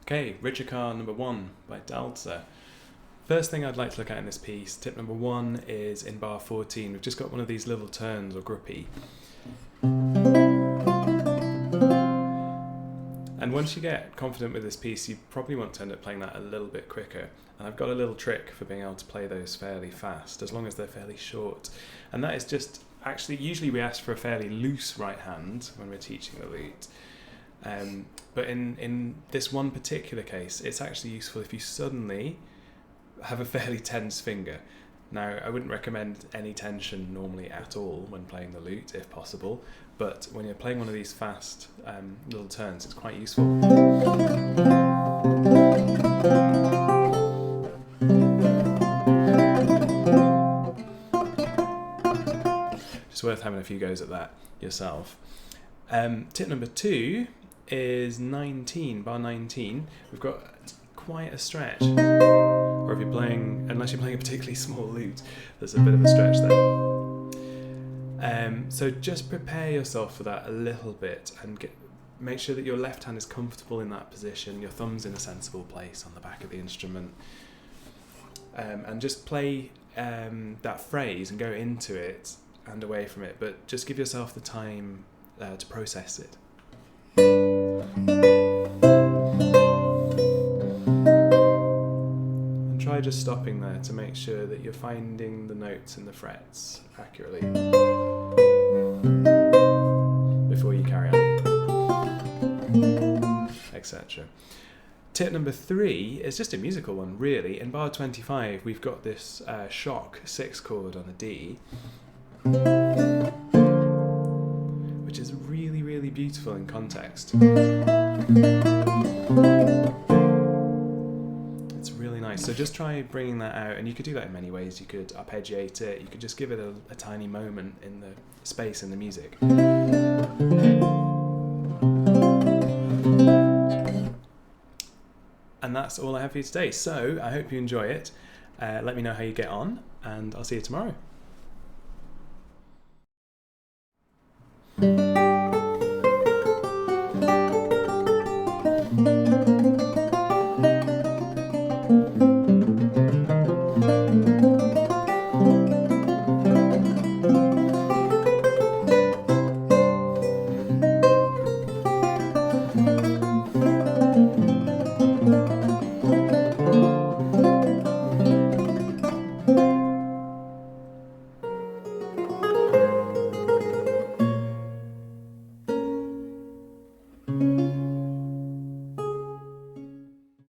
Okay, Ritchikar number 1 by Dalza. First thing I'd like to look at in this piece, tip number 1, is in bar 14. We've just got one of these little turns or gruppy. And once you get confident with this piece, you probably want to end up playing that a little bit quicker. And I've got a little trick for being able to play those fairly fast, as long as they're fairly short. And that is just, actually, usually we ask for a fairly loose right hand when we're teaching the lute. But in this one particular case, it's actually useful if you suddenly have a fairly tense finger. Now, I wouldn't recommend any tension normally at all when playing the lute, if possible, but when you're playing one of these fast little turns, it's quite useful. Just worth having a few goes at that yourself. Tip number 2 is 19, bar 19. We've got quite a stretch. Or if you're playing, unless you're playing a particularly small lute, there's a bit of a stretch there. So just prepare yourself for that a little bit and make sure that your left hand is comfortable in that position, your thumb's in a sensible place on the back of the instrument. And just play that phrase and go into it and away from it, but just give yourself the time to process it. And try just stopping there to make sure that you're finding the notes and the frets accurately before you carry on, etc. Tip number 3 is just a musical one, really. In bar 25, we've got this shock 6 chord on a D, which is really, really beautiful in context. It's really nice. So just try bringing that out, and you could do that in many ways. You could arpeggiate it, you could just give it a tiny moment in the space in the music. And that's all I have for you today. So I hope you enjoy it. Let me know how you get on, and I'll see you tomorrow.